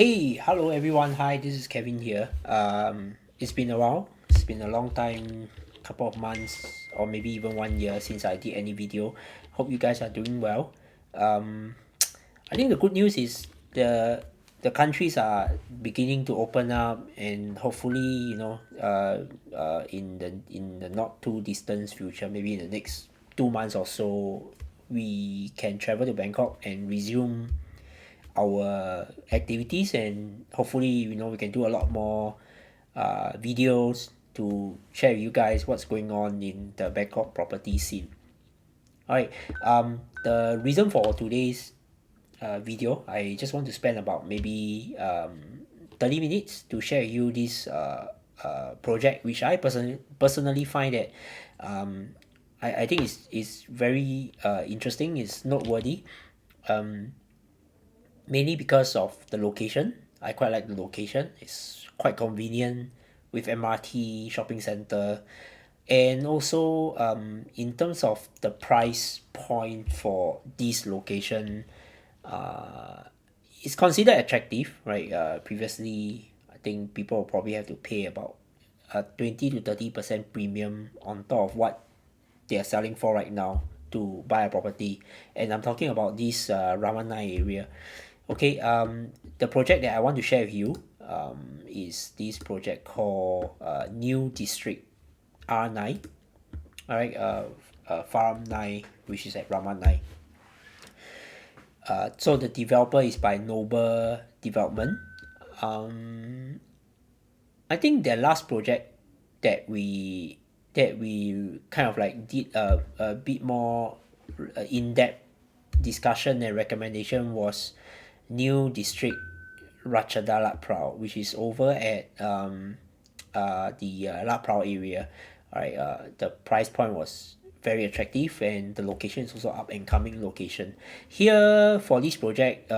Hey, hello everyone. Hi, this is Kevin here. It's been a while. It's been a long time, couple of months, or maybe even 1 year since I did any video. Hope you guys are doing well. Um, I think the good news is the countries are beginning to open up, and hopefully, in the not too distant future, maybe in the next 2 months or so, we can travel to Bangkok and resume our activities, and hopefully we can do a lot more videos to share with you guys what's going on in the Bangkok property scene. Alright, the reason for today's video, I just want to spend about maybe 30 minutes to share with you this project, which I personally find that um, I think is very interesting, is noteworthy. um, Mainly because of the location. I quite like the location. It's quite convenient with MRT, shopping center, and also in terms of the price point for this location, uh, it's considered attractive, right? Previously, I think people will probably have to pay about 20 to 30% premium on top of what they are selling for right now to buy a property. And I'm talking about this Ramanai area. Okay, the project that I want to share with you is this project called NUE District R9. Alright, Farm 9, which is at Ramanai. So the developer is by Noble Development. Um, I think the last project that we kind of like did a bit more in-depth discussion and recommendation was New District Ratchada Lat Pral, which is over at the Lat Pral area. Alright, the price point was very attractive, and the location is also up and coming location. Here for this project,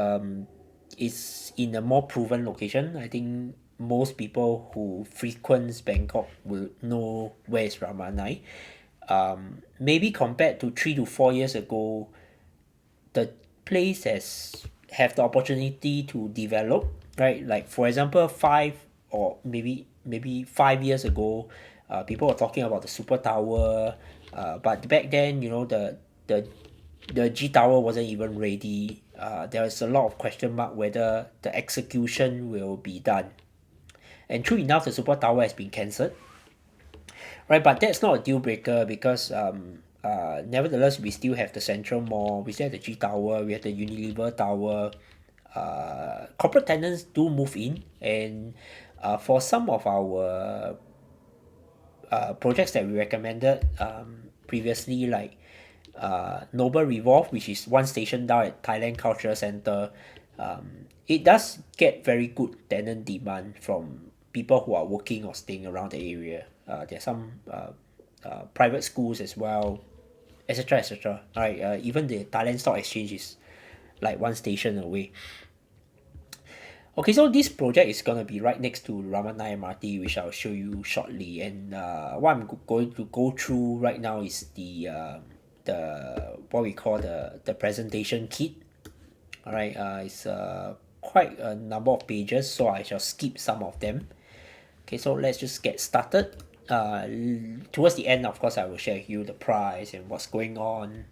it's in a more proven location. I think most people who frequents Bangkok will know where is Ramanai. Maybe compared to 3 to 4 years ago, the place has have the opportunity to develop, right? Like for example, 5 years ago, people were talking about the super tower, but back then, the the G tower wasn't even ready. There was a lot of question mark whether the execution will be done. And true enough, the super tower has been cancelled, right? But that's not a deal breaker because nevertheless we still have the Central Mall, we still have the G Tower, we have the Unilever Tower. Corporate tenants do move in, and for some of our projects that we recommended previously, like Noble Revolve, which is one station down at Thailand Cultural Centre, it does get very good tenant demand from people who are working or staying around the area. There are some private schools as well, etc. etc. Alright, even the Thailand Stock Exchange is like one station away. Okay, so this project is gonna be right next to Ramanai MRT, which I'll show you shortly. And what I'm going to go through right now is the what we call the presentation kit. Alright, it's quite a number of pages, so I shall skip some of them. Okay, so let's just get started. Towards the end, of course, I will share with you the price and what's going on.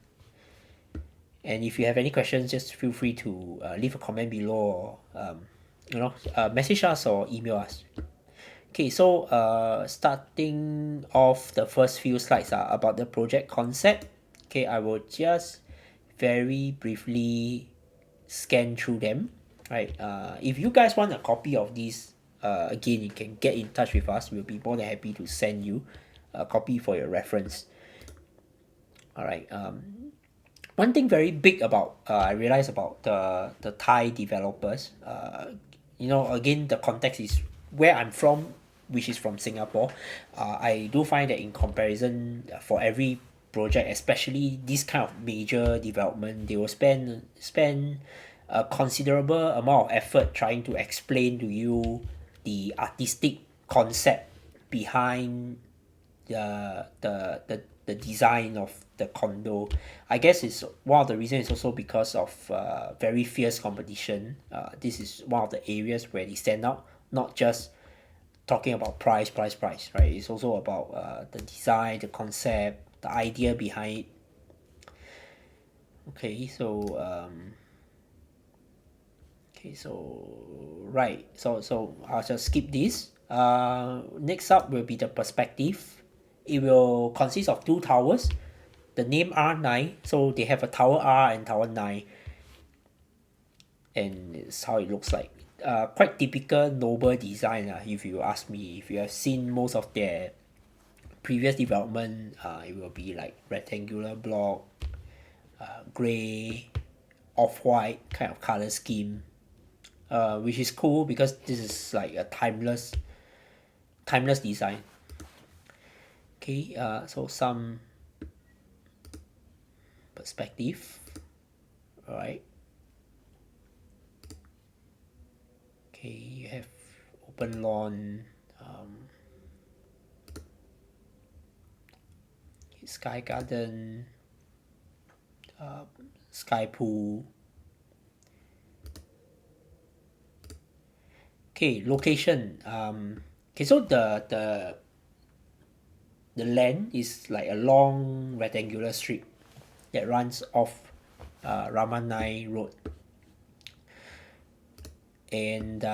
And if you have any questions, just feel free to leave a comment below, or message us or email us. Okay, so starting off, the first few slides are about the project concept. Okay, I will just very briefly scan through them. Right, if you guys want a copy of these, again, you can get in touch with us. We'll be more than happy to send you a copy for your reference. Alright, one thing very big about I realized about the Thai developers, again, the context is where I'm from, which is from Singapore. I do find that in comparison, for every project, especially this kind of major development, they will spend a considerable amount of effort trying to explain to you the artistic concept behind the the design of the condo. I guess it's one of the reasons is also because of very fierce competition. This is one of the areas where they stand out, not just talking about price, right? It's also about the design, the concept, the idea behind it. Okay, so right, so I'll just skip this. Next up will be the perspective. It will consist of two towers. The name R9, so they have a tower R and tower 9, and it's how it looks like. Quite typical noble design, if you ask me. If you have seen most of their previous development, it will be like rectangular block, gray, off-white kind of color scheme, which is cool because this is like a timeless design. Okay, so some perspective. All right. Okay, you have open lawn, sky garden, sky pool. Okay, location. Okay, so the land is like a long rectangular strip that runs off Ramanai Road. And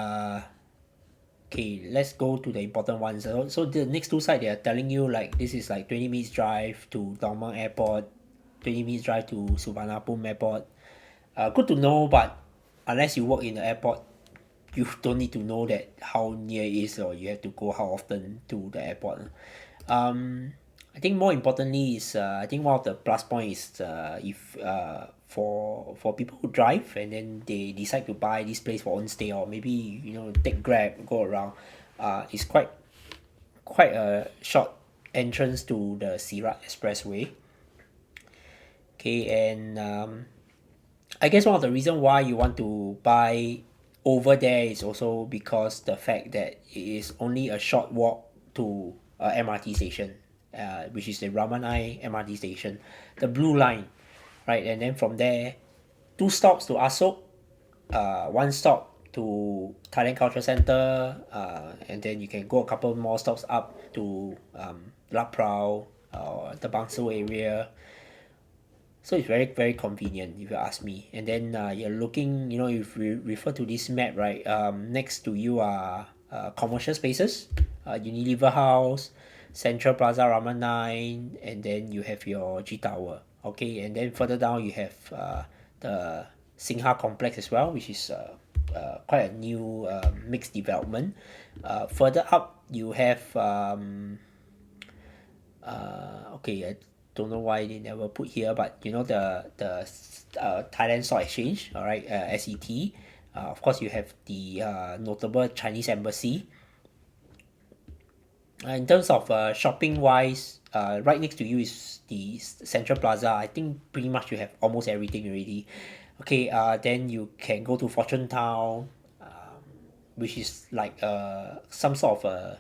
okay, let's go to the important ones. So the next two sites, they are telling you like this is like 20 minutes drive to Dong Mang Airport, 20 minutes drive to Suvarnabhumi Airport. Good to know, but unless you work in the airport, you don't need to know that how near it is, or you have to go how often to the airport. I think more importantly is I think one of the plus points is if for people who drive and then they decide to buy this place for own stay, or maybe take Grab, go around, it's quite a short entrance to the Sirat Expressway. Okay, and I guess one of the reasons why you want to buy over there is also because the fact that it is only a short walk to a MRT station, which is the Ramanai MRT station, the blue line, right? And then from there, 2 stops to Asok, 1 stop to Thailand Cultural Center, and then you can go a couple more stops up to Lat Pral or the Bangso area. So it's very, very convenient if you ask me. And then you're looking, if we refer to this map, right, next to you are commercial spaces, Unilever House, Central Plaza Raman 9, and then you have your G Tower. Okay, and then further down you have the Singha Complex as well, which is quite a new mixed development. Further up you have okay, I don't know why they never put here, but the Thailand Stock Exchange, all right, SET. Of course, you have the notable Chinese embassy. In terms of shopping wise, right next to you is the Central Plaza. I think pretty much you have almost everything already. Okay, then you can go to Fortune Town, which is like some sort of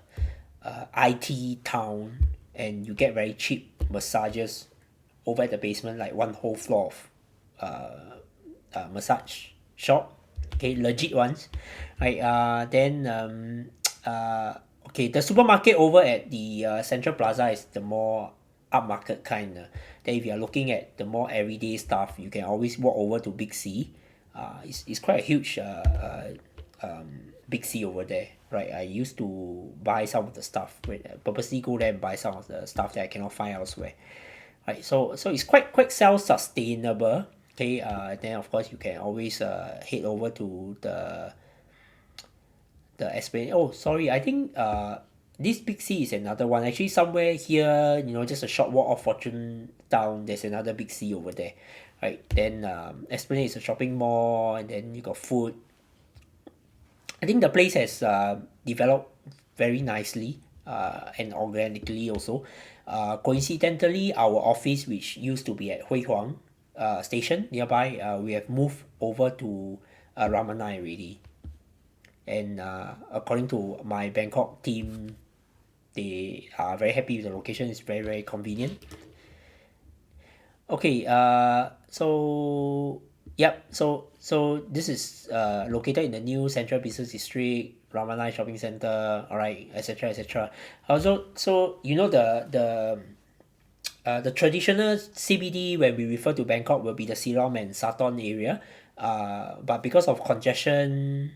a IT town, and you get very cheap massages over at the basement, like one whole floor of massage shop. Okay, legit ones, right? Then okay, the supermarket over at the Central Plaza is the more upmarket kind. Then if you are looking at the more everyday stuff, you can always walk over to Big C. It's quite a huge Big C over there, right? I used to buy some of the stuff, purposely go there and buy some of the stuff that I cannot find elsewhere, right? So it's quite self-sustainable. Okay, then of course you can always head over to the Esplanade. Oh, sorry, I think this Big C is another one. Actually, somewhere here, just a short walk off Fortune Town, there's another Big C over there, right? Then Esplanade is a shopping mall, and then you got food. I think the place has developed very nicely and organically also. Coincidentally, our office, which used to be at Hui Huang station nearby, we have moved over to Ramanai already. And according to my Bangkok team, they are very happy with the location. It's very, very convenient. Okay, so yep, so this is located in the new Central Business District, Ramanai Shopping Center, alright, etc. etc. Also, so you know the traditional CBD when we refer to Bangkok will be the Siloam and Saton area, but because of congestion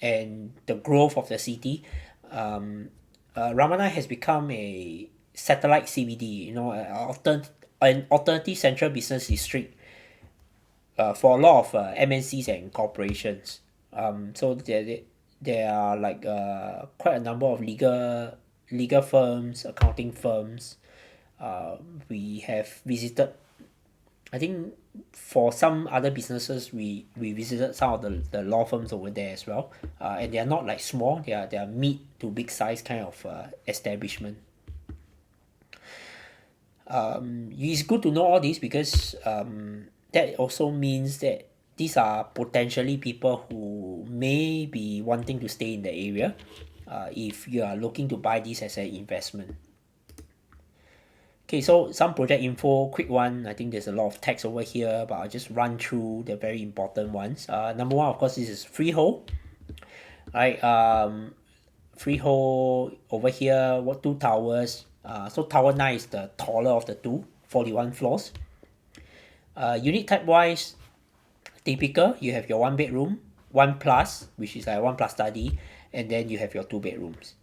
and the growth of the city, Ramanai has become a satellite CBD, you know, an alternative central business district for a lot of MNCs and corporations. So there are like quite a number of legal firms, accounting firms. We have visited. I think for some other businesses, we visited some of the law firms over there as well, and they are not like small. They are mid to big size kind of establishment. It's good to know all this because that also means that these are potentially people who may be wanting to stay in the area if you are looking to buy this as an investment. Okay, so some project info, quick one. I think there's a lot of text over here, but I'll just run through the very important ones. Number one, of course, this is freehold. Right, freehold over here, what two towers? So tower 9 is the taller of the two, 41 floors. Unit type wise, typical, you have your one bedroom, one plus, which is like one plus study, and then you have your two bedrooms.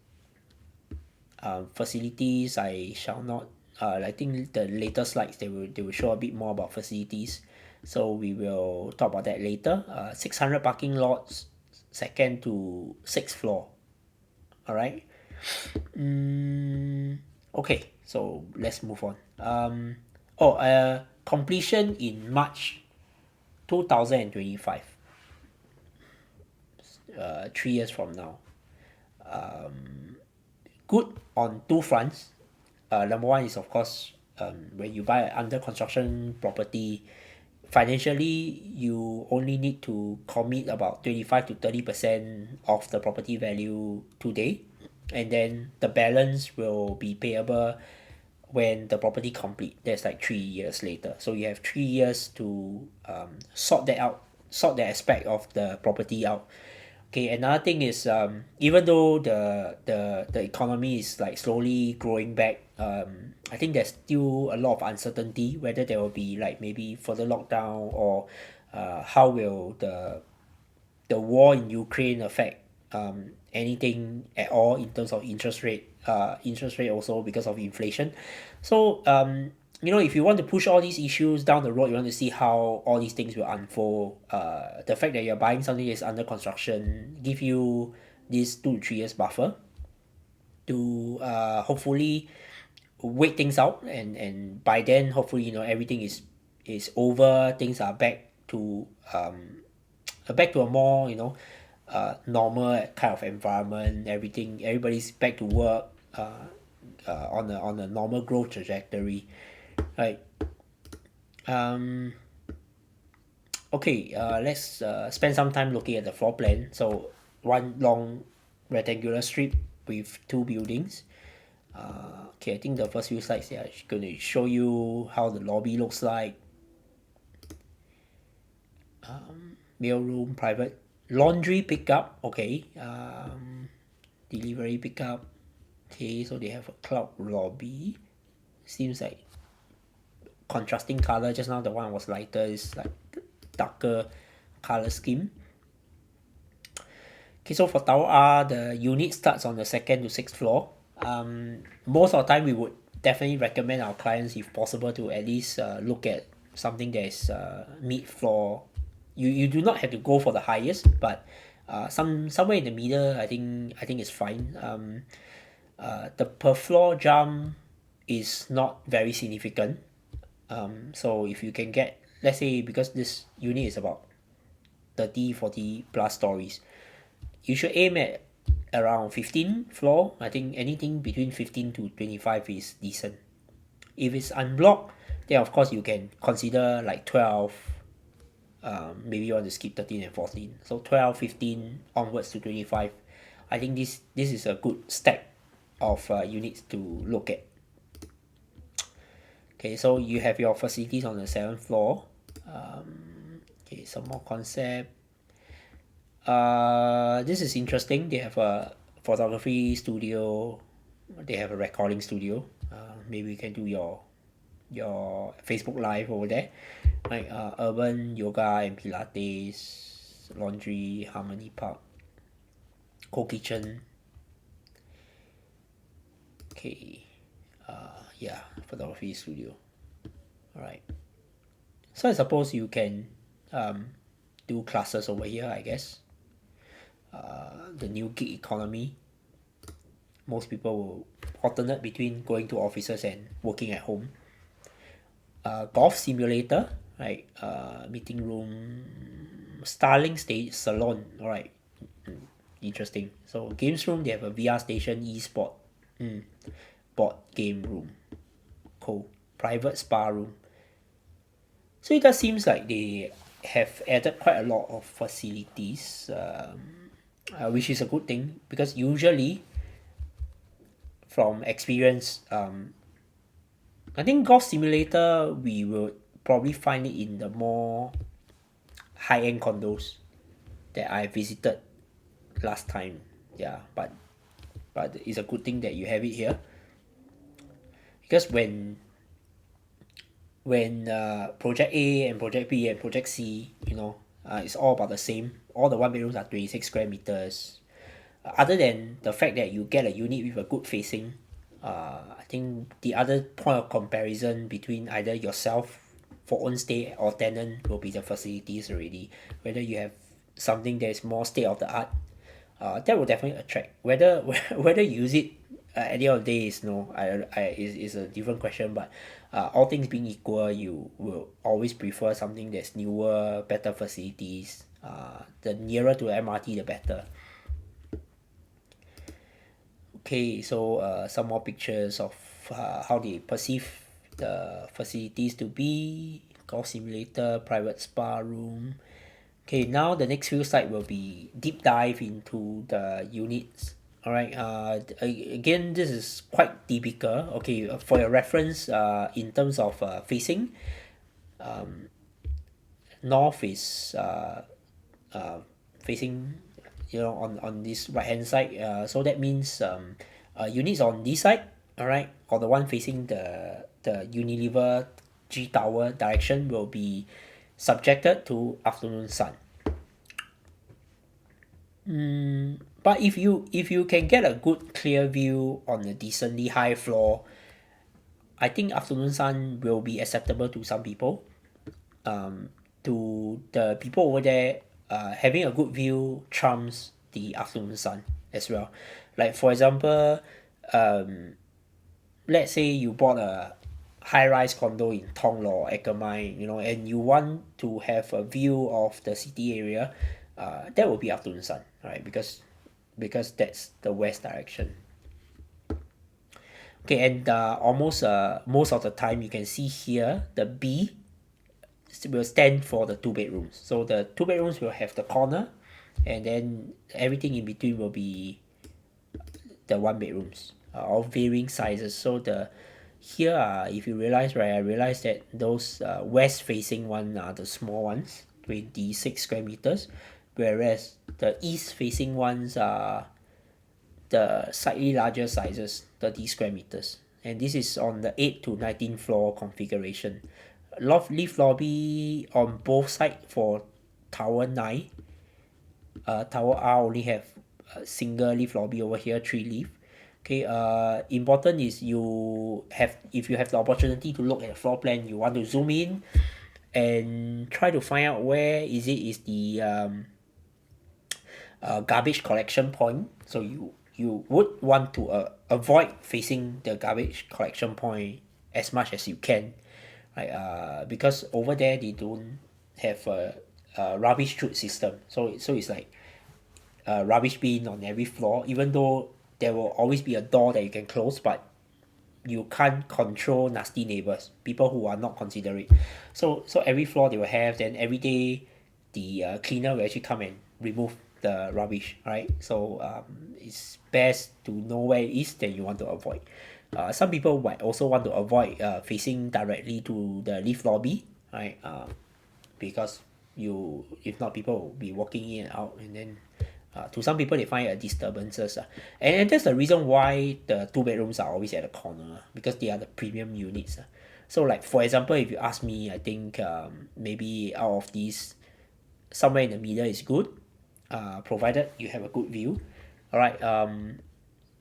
Facilities, I shall not. I think the later slides they will show a bit more about facilities, so we will talk about that later. 600 parking lots, second to sixth floor. All right. Okay, so let's move on. Completion in March 2025. 3 years from now. Good on two fronts. Number one is of course when you buy under construction property, financially you only need to commit about 25 to 30% of the property value today, and then the balance will be payable when the property complete. That's like 3 years later, so you have 3 years to sort that out, sort the aspect of the property out. Okay, another thing is even though the economy is like slowly growing back, I think there's still a lot of uncertainty whether there will be like maybe further lockdown, or how will the war in Ukraine affect anything at all in terms of interest rate also because of inflation. So you know, if you want to push all these issues down the road, you want to see how all these things will unfold. The fact that you're buying something that's under construction give you this 2 to 3 years buffer to hopefully wait things out, and by then hopefully you know everything is over, things are back to a more, you know, normal kind of environment. Everybody's back to work on a normal growth trajectory, right? um okay, let's spend some time looking at the floor plan. So one long rectangular strip with two buildings. Okay, I think the first few slides they are going to show you how the lobby looks like. Mail room, private laundry pickup. Okay, delivery pickup. Okay, so they have a cloud lobby. Seems like contrasting color. Just now the one was lighter, is like darker color scheme. Okay, so for tower R, the unit starts on the second to sixth floor. Most of the time we would definitely recommend our clients, if possible, to at least look at something that is mid floor. You do not have to go for the highest, but somewhere in the middle, I think is fine. The per floor jump is not very significant. So if you can get, let's say, because this unit is about 30 40 plus stories, you should aim at around 15 floor. I think anything between 15 to 25 is decent. If it's unblocked, then of course you can consider like 12. Maybe you want to skip 13 and 14, so 12 15 onwards to 25. I think this is a good stack of units to look at. Okay, so you have your facilities on the 7th floor. Okay, some more concept. This is interesting. They have a photography studio. They have a recording studio. Maybe you can do your Facebook live over there, like urban yoga and pilates, laundry, harmony park, co-kitchen. Okay, yeah, photography studio. All right. So I suppose you can do classes over here, I guess. The new gig economy. Most people will alternate between going to offices and working at home. Golf simulator, right? Meeting room, Starling stage salon. All right, interesting. So games room, they have a VR station, e-sport, board game room, cool. Private spa room. So it does seems like they have added quite a lot of facilities, which is a good thing because usually from experience, I think golf simulator we will probably find it in the more high-end condos that I visited last time. Yeah, but it's a good thing that you have it here because when project A and project B and project C, it's all about the same. All the one bedrooms are 26 square meters. Other than the fact that you get a unit with a good facing, I think the other point of comparison between either yourself for own stay or tenant will be the facilities already. Whether you have something that is more state of the art, that will definitely attract. Whether you use it at the end of the day is no, is a different question. But all things being equal, you will always prefer something that's newer, better facilities. The nearer to the MRT, the better. Okay, so some more pictures of how they perceive the facilities to be. Golf simulator, private spa room. Okay, now the next few slide will be deep dive into the units. All right. Again, this is quite typical. Okay, for your reference, in terms of facing, north is facing, on this right hand side. So that means units on this side, all right, or the one facing the Unilever G Tower direction will be subjected to afternoon sun. But if you can get a good clear view on a decently high floor, I think afternoon sun will be acceptable to some people. To the people over there, having a good view trumps the afternoon sun as well. Like for example, let's say you bought a high-rise condo in Tonglo or Ekamai, and you want to have a view of the city area, that will be afternoon sun, right? Because that's the west direction. Okay, and almost most of the time you can see here the B will stand for the two bedrooms. So the two bedrooms will have the corner, and then everything in between will be the one bedrooms, of varying sizes. So here, if you realize, right, I realized that those west facing one are the small ones, 26 square meters, whereas the east facing ones are the slightly larger sizes, 30 square meters. And this is on the 8 to 19 floor configuration. Lift lobby on both sides for tower 9. Tower R only have a single lift lobby over here, 3 lift. Okay, important is if you have the opportunity to look at the floor plan, you want to zoom in and try to find out where is the garbage collection point. So you would want to avoid facing the garbage collection point as much as you can, right? Because over there they don't have a rubbish chute system, so it's like a rubbish bin on every floor, even though there will always be a door that you can close, but you can't control nasty neighbors, people who are not considerate. So every floor they will have, then every day the cleaner will actually come and remove the rubbish, right? So it's best to know where it is that you want to avoid. Some people might also want to avoid facing directly to the lift lobby, right? Because if not, people will be walking in and out, and then to some people they find it a disturbances. And that's the reason why the two bedrooms are always at the corner, because they are the premium units. So like for example, if you ask me, I think maybe out of these, somewhere in the middle is good, provided you have a good view. All right.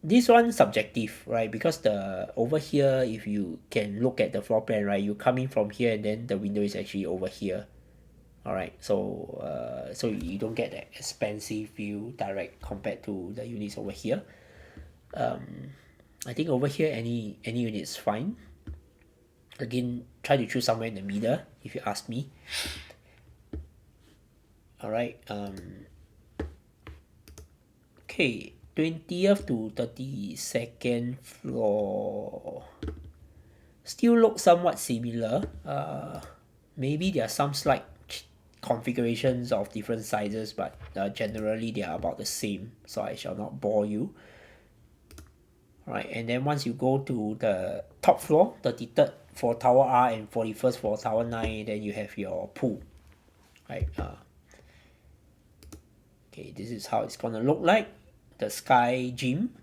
This one subjective, right? Because the over here, if you can look at the floor plan, right, you come in from here and then the window is actually over here. All right, so you don't get that expensive view direct compared to the units over here. I think over here any unit is fine. Again, try to choose somewhere in the middle if you ask me. All right. Okay, 20th to 32nd floor still look somewhat similar. Maybe there are some slight configurations of different sizes, but generally they are about the same, so I shall not bore you. Alright, and then once you go to the top floor, 33rd for tower R and 41st for tower 9, then you have your pool. Right. Okay, this is how it's gonna look like. The sky gym,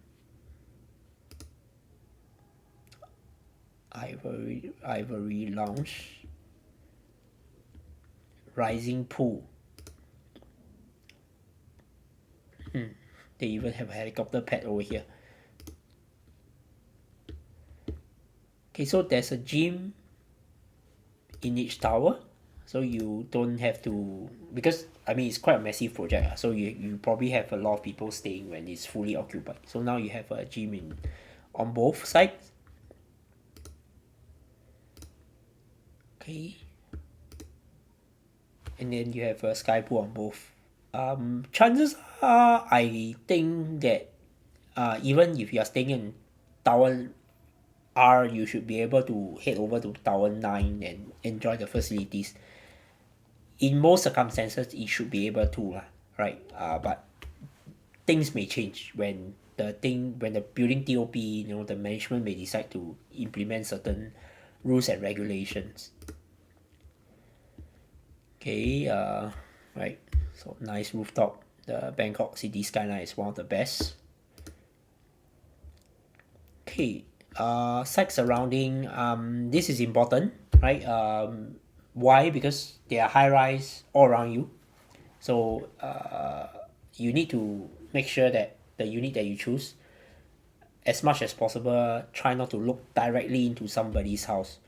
ivory lounge, rising pool. They even have a helicopter pad over here. Okay, so there's a gym in each tower, so you don't have to, because I mean it's quite a massive project, so you probably have a lot of people staying when it's fully occupied. So now you have a gym on both sides. Okay, and then you have a sky pool on both. Chances are, I think that even if you are staying in tower R, you should be able to head over to tower 9 and enjoy the facilities. In most circumstances, it should be able to, right? But things may change when the building TOP, the management may decide to implement certain rules and regulations. Okay, right. So nice rooftop. The Bangkok city skyline is one of the best. Okay, site surrounding. This is important, right? Why? Because they are high rise all around you, so you need to make sure that the unit that you choose, as much as possible, try not to look directly into somebody's house,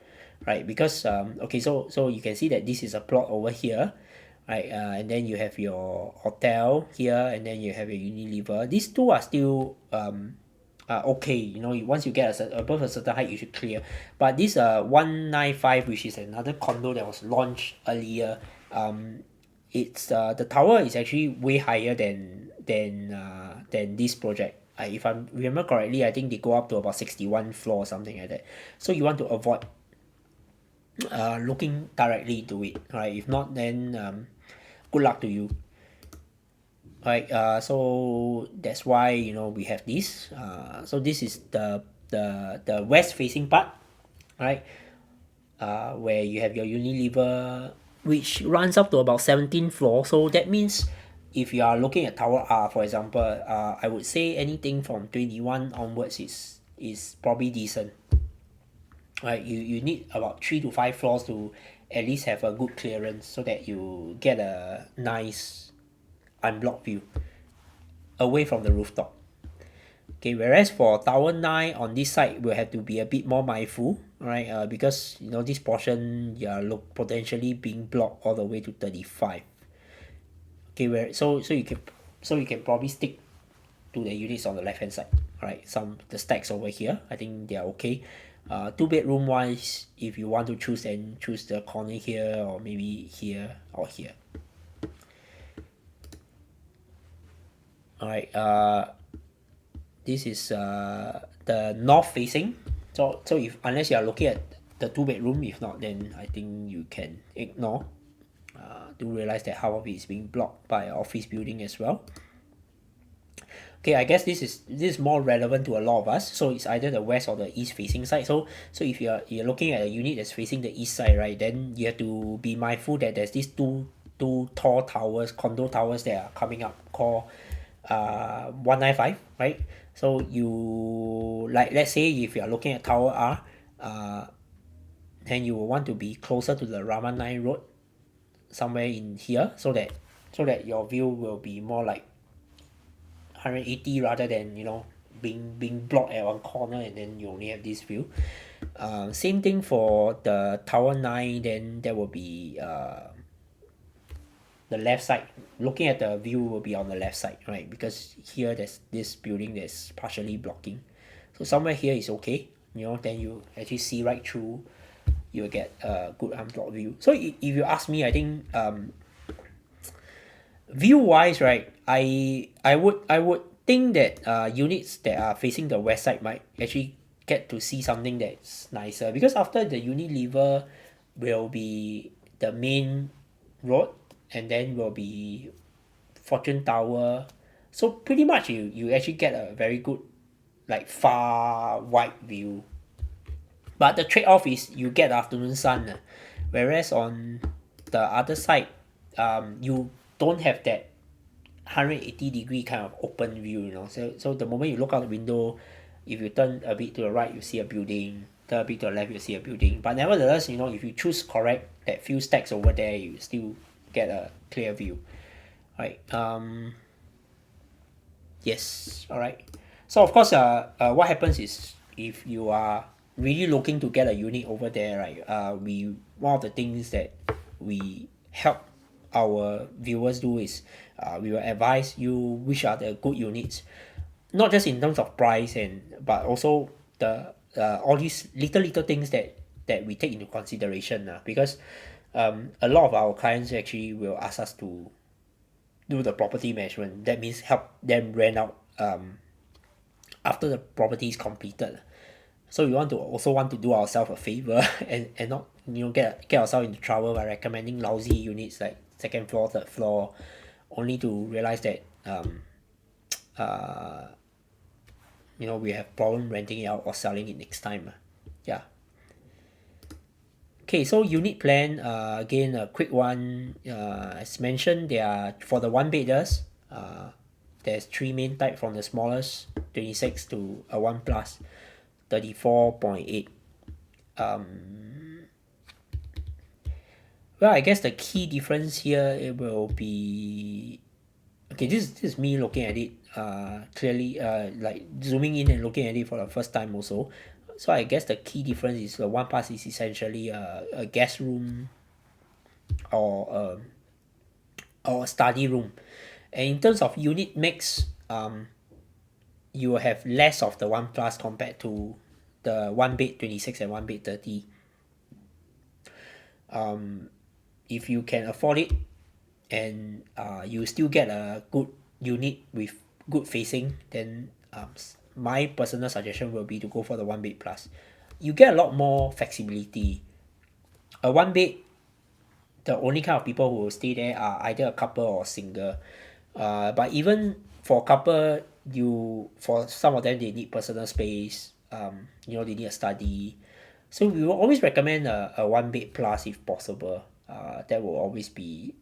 right? Because okay, so you can see that this is a plot over here, right? And then you have your hotel here, and then you have your Unilever. These two are still okay, once you get above a certain height, you should clear. But this 195, which is another condo that was launched earlier, it's the tower is actually way higher than this project. If I remember correctly, I think they go up to about 61 floor or something like that. So you want to avoid looking directly into it, right? If not, then good luck to you. Right, so that's why we have this. So this is the west facing part, right? Where you have your Unilever, which runs up to about 17th floor. So that means if you are looking at tower R, for example, I would say anything from 21 onwards is probably decent. Right, you need about 3 to 5 floors to at least have a good clearance, so that you get a nice unblocked view away from the rooftop. Okay, whereas for tower 9 on this side, we'll have to be a bit more mindful, right? Because this portion you are potentially being blocked all the way to 35. Okay, so you can probably stick to the units on the left hand side, right? The stacks over here, I think they are okay. 2 bedroom wise, if you want to choose, then choose the corner here, or maybe here or here. Alright, this is the north facing. So if unless you are looking at the 2 bedroom, if not, then I think you can ignore. Do realize that half of it is being blocked by an office building as well. Okay, I guess this is more relevant to a lot of us. So it's either the west or the east facing side. So if you're looking at a unit that's facing the east side, right, then you have to be mindful that there's these two tall towers, condo towers that are coming up called 195, right? So you, like, let's say if you're looking at tower R, then you will want to be closer to the Rama 9 road, somewhere in here, so that your view will be more like 180 rather than being blocked at one corner and then you only have this view. Same thing for the tower 9, then there will be the left side. Looking at the view will be on the left side, right? Because here there's this building that's partially blocking. So somewhere here is okay, then you actually see right through, you'll get a good unblocked view. So if you ask me, I think view wise, right, I would think that units that are facing the west side might actually get to see something that's nicer, because after the Unilever will be the main road, and then will be Fortune Tower. So pretty much you actually get a very good, like, far wide view. But the trade-off is you get the afternoon sun, whereas on the other side, you don't have that 180-degree kind of open view. So the moment you look out the window, if you turn a bit to the right, you see a building. Turn a bit to the left, you see a building. But nevertheless, if you choose correct, that few stacks over there, you still get a clear view, right? Yes, all right. So of course, what happens is, if you are really looking to get a unit over there, right? One of the things that we help our viewers do is, we will advise you which are the good units, not just in terms of price, but also the all these little things that we take into consideration, because a lot of our clients actually will ask us to do the property management. That means help them rent out after the property is completed. So we also want to do ourselves a favor and not get ourselves into trouble by recommending lousy units like second floor, third floor, only to realize that uh we have problem renting it out or selling it next time. Yeah. Okay, so unit plan, again, a quick one. As mentioned, there are, for the one beders, there's three main type, from the smallest 26 to a 1 plus 34.8. Well, I guess the key difference here, it will be, okay, this is me looking at it clearly, like zooming in and looking at it for the first time also. So I guess the key difference is the 1 plus is essentially a guest room or a study room. And in terms of unit mix, you will have less of the 1 plus compared to the 1 bed 26 and 1 bed 30. If you can afford it, and you still get a good unit with good facing, then my personal suggestion will be to go for the 1 bed plus. You get a lot more flexibility. A 1 bed, the only kind of people who will stay there are either a couple or single. But even for couple, for some of them, they need personal space. They need a study. So we will always recommend a 1 bed plus if possible. That will always be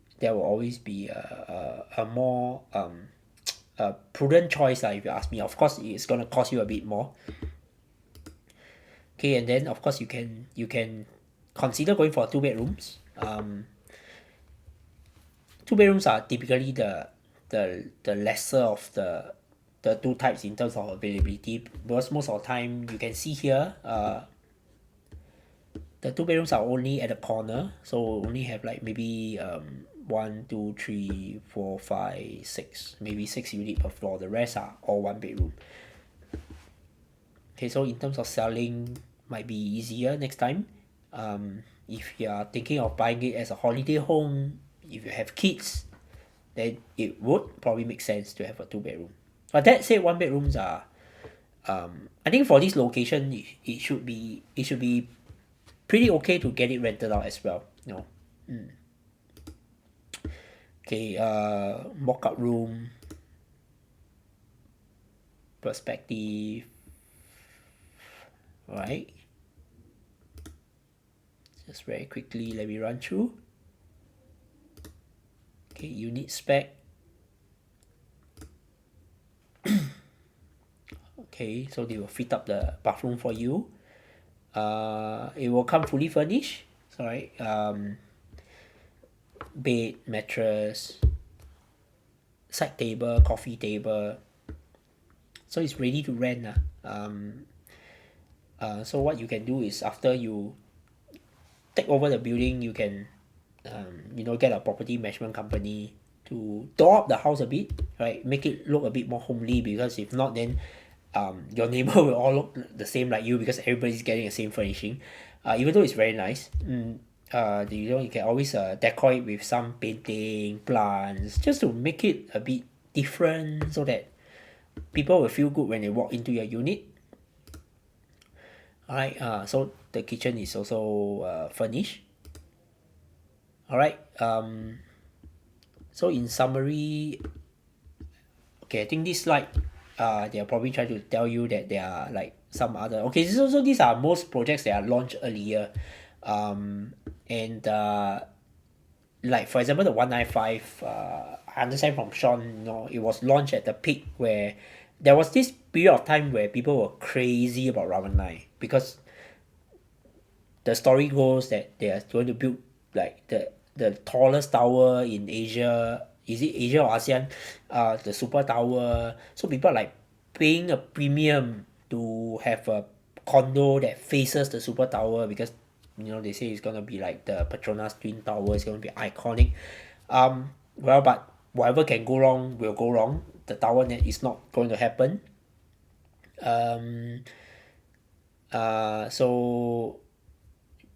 a more a prudent choice, if you ask me. Of course, it's gonna cost you a bit more. Okay, and then of course you can consider going for 2 bedrooms. 2 bedrooms are typically the lesser of the two types in terms of availability, because most of the time you can see here, the 2 bedrooms are only at the corner, so only have like maybe 1 2 3 4 5 6, maybe 6 units per floor. The rest are all 1 bedroom. Okay, so in terms of selling, might be easier next time. If you are thinking of buying it as a holiday home, if you have kids, then it would probably make sense to have a 2 bedroom. But that said, 1 bedrooms are, I think for this location, it should be pretty okay to get it rented out as well. Okay, mock-up room. perspective. Alright, just very quickly let me run through. Okay, unit spec. Okay, so they will fit up the bathroom for you. It will come fully furnished. Sorry, bed, mattress, side table, coffee table. So it's ready to rent. So what you can do is after you take over the building, you can get a property management company to door up the house a bit, right? Make it look a bit more homely, because if not, then your neighbor will all look the same like you, because everybody's getting the same furnishing. Even though it's very nice, you can always decor it with some painting, plants, just to make it a bit different, so that people will feel good when they walk into your unit. Alright, so the kitchen is also furnished. Alright, so in summary, okay, I think this slide, they are probably trying to tell you that there are like some other, okay, so these are most projects that are launched earlier, and like for example the 195, I understand from Sean, it was launched at the peak where there was this period of time where people were crazy about Ramen 9, because the story goes that they are going to build like the tallest tower in Asia. Is it Asia or ASEAN? The super tower. So people are like paying a premium to have a condo that faces the super tower, because they say it's gonna be like the Petronas twin tower. It's gonna be iconic. Well, but whatever can go wrong will go wrong. The tower net is not going to happen. So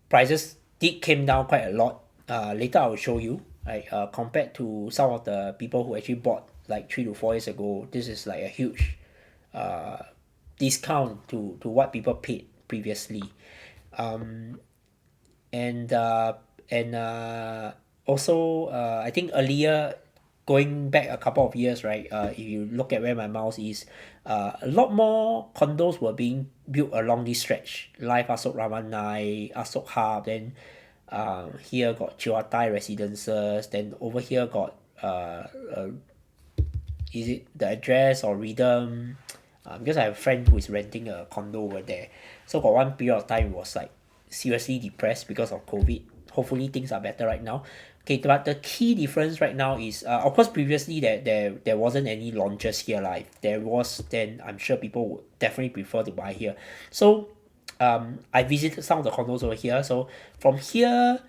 prices did came down quite a lot. Later I will show you, like compared to some of the people who actually bought like 3 to 4 years ago, this is like a huge discount to what people paid previously. And also I think earlier, going back a couple of years, right, if you look at where my mouse is, a lot more condos were being built along this stretch. Live Asok Ramanai, Asok Hub, then here got Chiwatai Residences, then over here got is it the Address or Rhythm? Because I have a friend who is renting a condo over there. So got one period of time it was like seriously depressed because of COVID. Hopefully things are better right now. Okay, but the key difference right now is, of course previously there wasn't any launches here. Like there was, then I'm sure people would definitely prefer to buy here. So I visited some of the condos over here. So from here,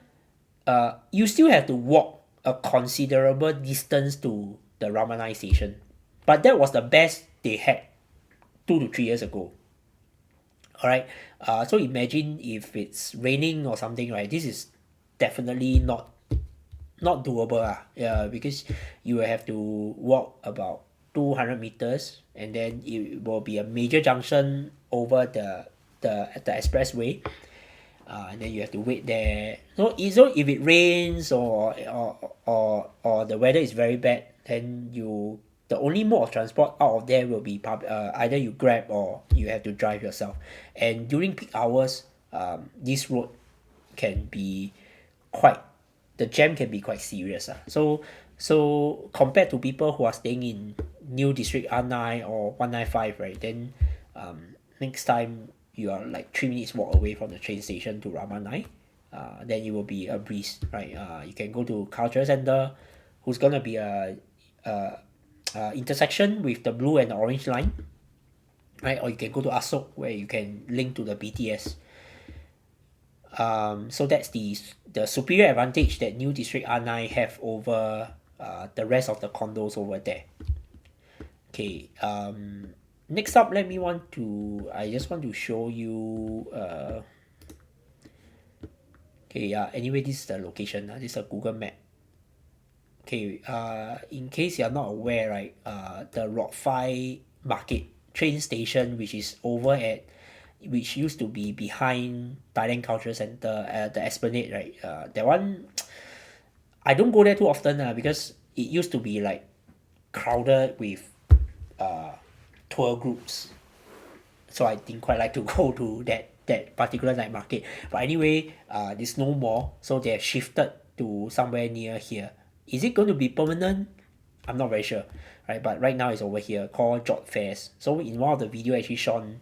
you still have to walk a considerable distance to the Ramanai station, but that was the best they had 2 to 3 years ago. Alright, so imagine if it's raining or something, right? This is definitely not doable. Yeah, because you will have to walk about 200 meters, and then it will be a major junction over the expressway, and then you have to wait there. So if it rains or the weather is very bad, then the only mode of transport out of there will be either you Grab or you have to drive yourself. And during peak hours, this road can be the jam can be quite serious. So compared to people who are staying in NUE District R9 or 195, right, then next time you are like 3 minutes walk away from the train station to Ramanai, then it will be a breeze, right? You can go to Cultural Center, who's gonna be a intersection with the blue and the orange line, right? Or you can go to Asok, where you can link to the BTS. So that's the superior advantage that NUE District R9 have over the rest of the condos over there. Okay, next up, I just want to show you okay, anyway, this is the location. This is a Google map. Okay, in case you're not aware, right, the Rock 5 Market train station, which used to be behind Thailand Cultural Center at the Esplanade, right, that one, I don't go there too often, because it used to be like crowded with tour groups, so I didn't quite like to go to that particular night market. But anyway, there's no more, so they have shifted to somewhere near here. Is it going to be permanent? I'm not very sure, right? But right now it's over here called Jot Fairs. So in one of the video, actually Sean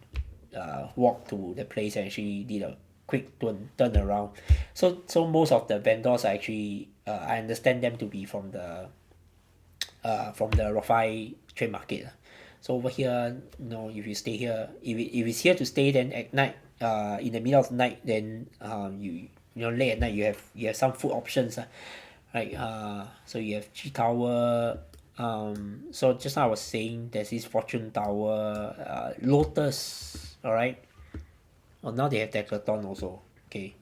walked to the place and actually did a quick turn around. So most of the vendors are actually I understand them to be from the Rofai trade market. So over here, if you stay here, if it's here to stay, then at night, in the middle of the night, then late at night you have some food options, right? So you have G Tower. So just now I was saying there's this Fortune Tower, Lotus, all right. Oh, now they have Decathlon also. Okay,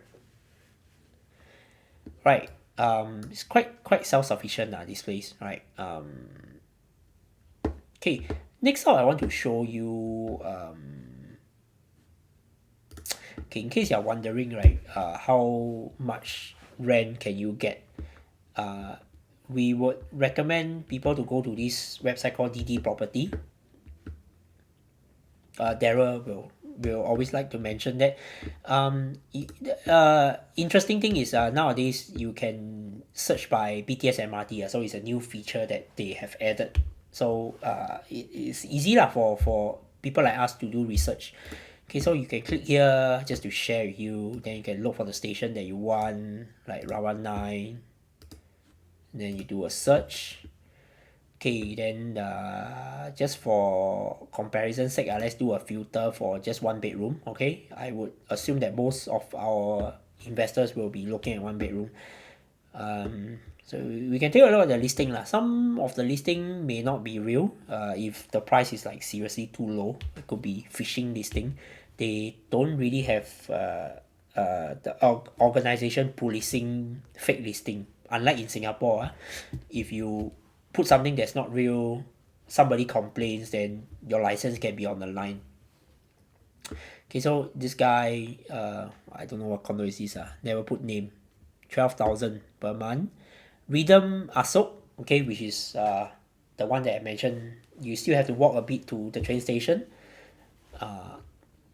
right. It's quite self-sufficient this place, right? Okay, next up I want to show you okay, in case you're wondering, right, how much rent can you get, we would recommend people to go to this website called DD Property. Daryl will always like to mention that. Interesting thing is nowadays you can search by BTS MRT, so it's a new feature that they have added. So it is easy lah for people like us to do research. Okay, so you can click here just to share with you. Then you can look for the station that you want, like Rawan 9. Then you do a search. Okay, then just for comparison sake, let's do a filter for just one bedroom. Okay, I would assume that most of our investors will be looking at one bedroom. So we can take a look at the listing lah. Some of the listing may not be real. If the price is like seriously too low, it could be phishing listing. They don't really have the organization policing fake listing. Unlike in Singapore, if you put something that's not real, somebody complains, then your license can be on the line. Okay, so this guy, I don't know what condo is this, never put name. 12,000 per month. Rhythm Asok, okay, which is the one that I mentioned. You still have to walk a bit to the train station.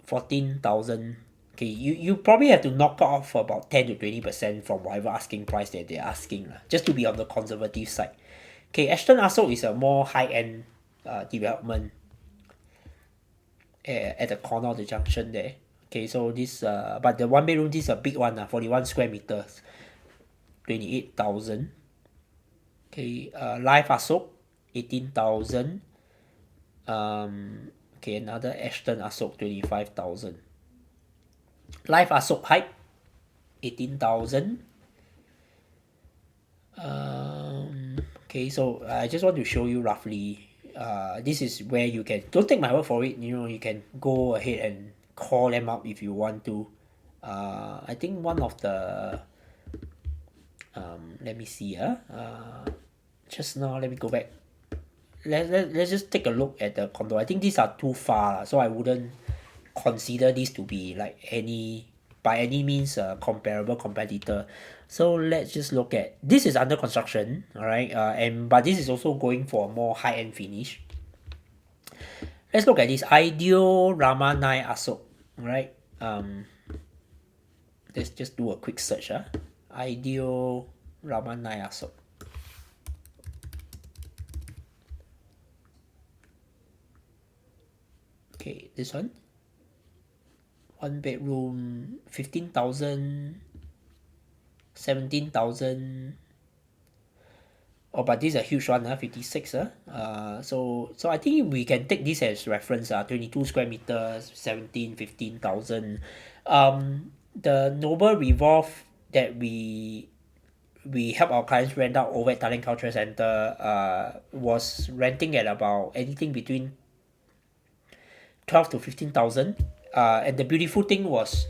14,000. Okay, you probably have to knock off about 10 to 20% from whatever asking price that they're asking, just to be on the conservative side. Okay, Ashton Asok is a more high-end development at the corner of the junction there. Okay, so this but the one bedroom, this is a big one, 41 square meters, 28,000. Okay, Live Asok, 18,000. Okay, another Ashton Asok, 25,000. Live Asok Hype, 18,000. Okay, so I just want to show you roughly. This is where you can, don't take my word for it, you can go ahead and call them up if you want to. I think one of the let me see, just now, let me go back. Let's just take a look at the condo. I think these are too far, so I wouldn't consider this to be like by any means a comparable competitor. So let's just look at, this is under construction, all right, but this is also going for a more high-end finish. Let's look at this Ideal Ramanai Asok, right? Let's just do a quick search. Ideal Ramanai Asok. Okay, this one. One bedroom, 15,000, 17,000. Oh, but this is a huge one, 56. So I think we can take this as reference. 22 square meters, 15,000. The Noble Revolve that we help our clients rent out over at Thailand Cultural Center was renting at about anything between 12 to 15,000. And the beautiful thing was,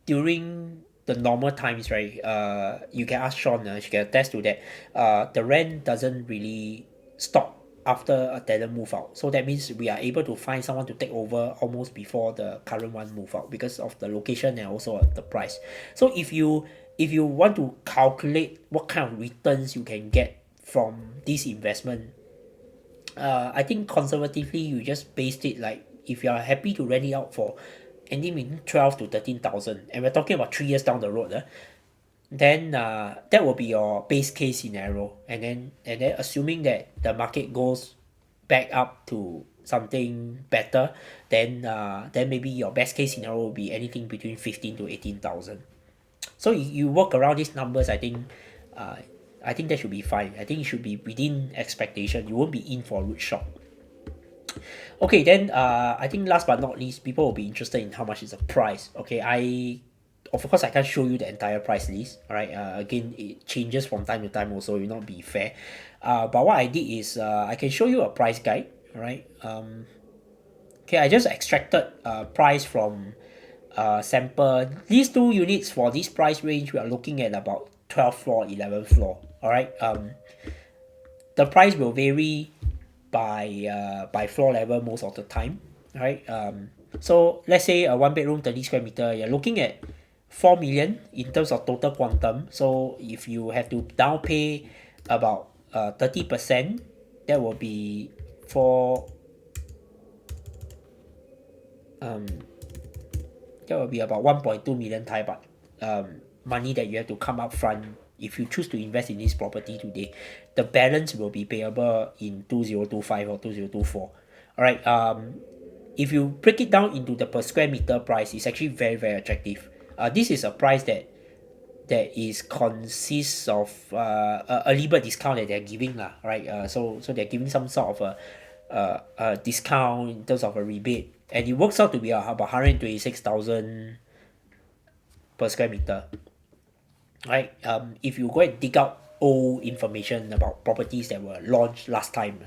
during the normal times, right, you can ask Sean, she can attest to that, the rent doesn't really stop after a tenant move out. So that means we are able to find someone to take over almost before the current one move out, because of the location and also the price. So if you want to calculate what kind of returns you can get from this investment, I think conservatively you just based it like if you are happy to rent it out for anything between 12 to 13,000 and we're talking about 3 years down the road, then that will be your base case scenario, and then assuming that the market goes back up to something better, then maybe your best case scenario will be anything between 15 to 18,000. So you work around these numbers, uh, I think that should be fine. I think it should be within expectation. You won't be in for a rude shock. Okay, then I think last but not least, people will be interested in how much is the price. Okay, of course I can't show you the entire price list. Alright, again it changes from time to time also. It will not be fair. But what I did is I can show you a price guide. Alright. Okay, I just extracted price from sample. These two units for this price range we are looking at about 12th floor, 11th floor. Alright. The price will vary by floor level most of the time, right? So let's say a one bedroom 30 square meter, you're looking at 4 million in terms of total quantum. So if you have to down pay about 30%, that will be for um that will be about 1.2 million Thai baht money that you have to come up front if you choose to invest in this property today. The balance will be payable in 2025 or 2024. Alright, if you break it down into the per square meter price, it's actually very, very attractive. This is a price that is consists of a early bird discount that they're giving lah, right? So they're giving some sort of a discount in terms of a rebate, and it works out to be about 126,000 per square meter, right? If you go and dig out old information about properties that were launched last time,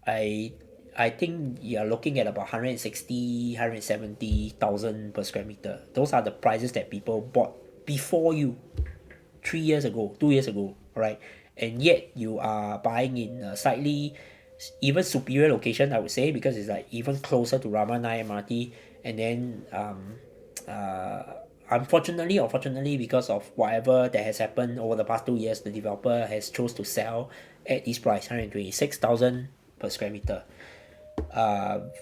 I I think you're looking at about 170,000 per square meter. Those are the prices that people bought before you 3 years ago, 2 years ago, right? And yet you are buying in a slightly even superior location, I would say, because it's like even closer to Rama 9 MRT, and then unfortunately or fortunately, because of whatever that has happened over the past 2 years, the developer has chose to sell at this price, 126,000 per square meter.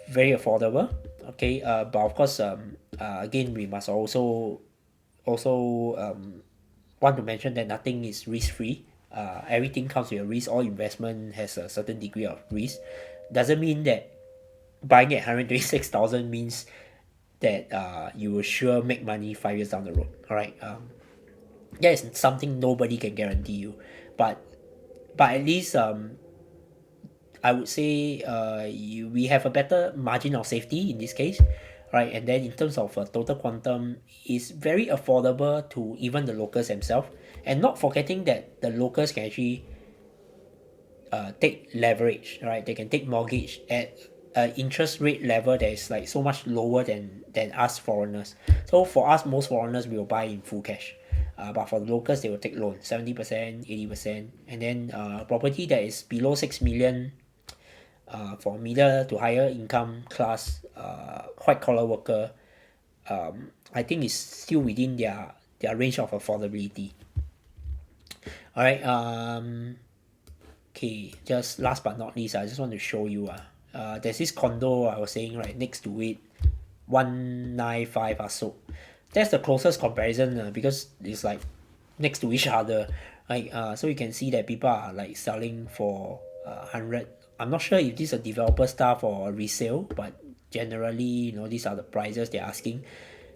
Very affordable. Okay, but of course, again, we must also want to mention that nothing is risk free. Everything comes with a risk. All investment has a certain degree of risk. Doesn't mean that buying at 126,000 means that you will sure make money 5 years down the road. Alright, that is something nobody can guarantee you, but at least I would say we have a better margin of safety in this case, right? And then in terms of total quantum, is very affordable to even the locals themselves, and not forgetting that the locals can actually take leverage, right? They can take mortgage at an interest rate level that is like so much lower than us foreigners. So for us, most foreigners will buy in full cash. But for the locals, they will take loan 70%, 80%, and then property that is below 6 million for middle to higher income class white collar worker, I think is still within their range of affordability. Alright, okay, just last but not least, I just want to show you there's this condo I was saying, right, next to it, 195 so that's the closest comparison because it's like next to each other, like so you can see that people are like selling for 100. I'm not sure if this is a developer stuff or resale, but generally, these are the prices they're asking.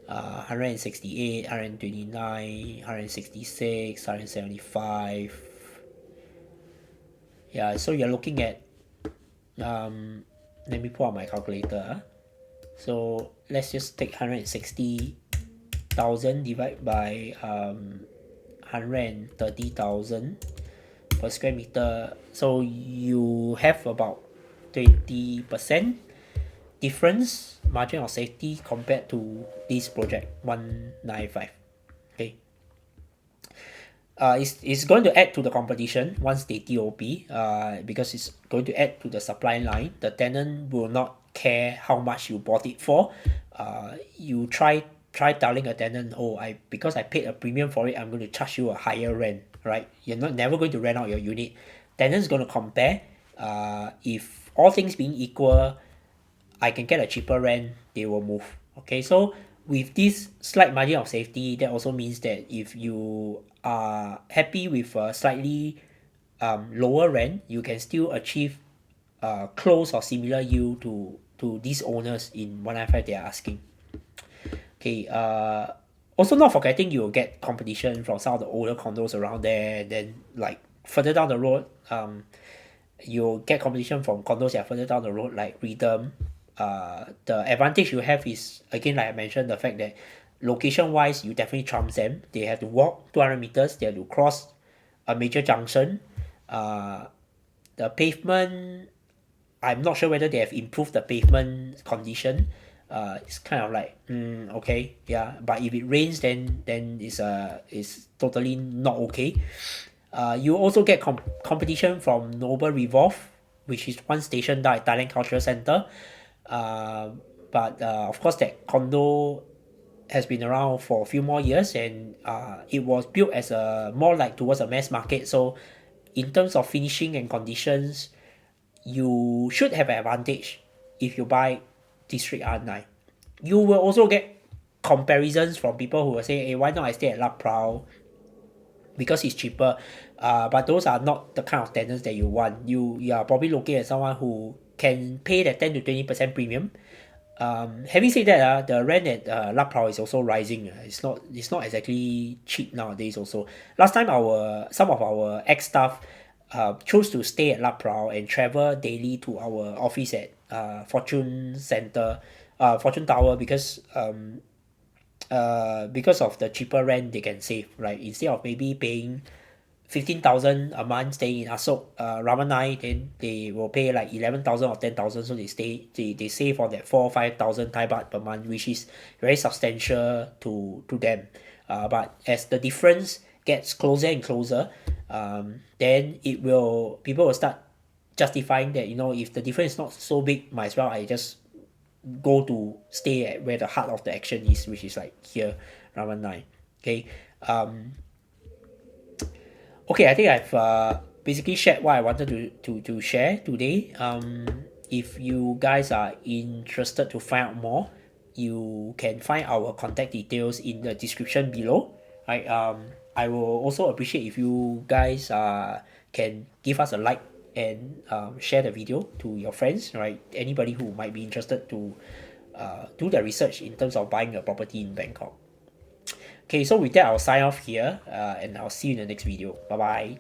168, 129, 166, 175. Yeah, so you're looking at let me pull out my calculator. So let's just take 160,000 divide by 130,000 per square meter. So you have about 20% difference margin of safety compared to this project 195. Okay, it's going to add to the competition once they TOP, because it's going to add to the supply line. The tenant will not care how much you bought it for. You try telling a tenant, because I paid a premium for it, I'm going to charge you a higher rent, right? You're not never going to rent out your unit tenants going to compare. If all things being equal, I can get a cheaper rent, they will move. Okay, so with this slight margin of safety, that also means that if you are happy with a slightly lower rent, you can still achieve close or similar yield to these owners in 195 they are asking. Okay, also not forgetting you'll get competition from some of the older condos around there. Then like further down the road, you'll get competition from condos that are further down the road like Rhythm. The advantage you have is again like I mentioned the fact that location wise you definitely trumps them. They have to walk 200 meters, they have to cross a major junction. The pavement, I'm not sure whether they have improved the pavement condition. It's kind of like okay, yeah, but if it rains then it's totally not okay. You also get competition from Noble Revolve, which is one station down at Thailand Cultural Centre. uh, but of course that condo has been around for a few more years, and it was built as a more like towards a mass market. So in terms of finishing and conditions, you should have an advantage if you buy District R9. You will also get comparisons from people who will say, hey, why not I stay at Lap Prau because it's cheaper. But those are not the kind of tenants that you want. You are probably looking at someone who can pay that 10 to 20% premium. Having said that, the rent at Lap Prau is also rising. It's not exactly cheap nowadays. Also, last time some of our ex staff chose to stay at Lap Prau and travel daily to our office at Fortune Center, Fortune Tower because of the cheaper rent they can save, right? Instead of maybe paying 15,000 a month staying in Asok Ramanai, then they will pay like 11,000 or 10,000, so they save on that 4 or 5,000 Thai baht per month, which is very substantial to them. But as the difference gets closer and closer, then people will start justifying that, if the difference is not so big, might as well I just go to stay at where the heart of the action is, which is like here, Raman 9. Okay. Okay, I think I've basically shared what I wanted to share today. If you guys are interested to find out more, you can find our contact details in the description below. Right. I will also appreciate if you guys can give us a like and share the video to your friends, right? Anybody who might be interested to do their research in terms of buying a property in Bangkok. Okay, so with that, I'll sign off here and I'll see you in the next video. Bye bye.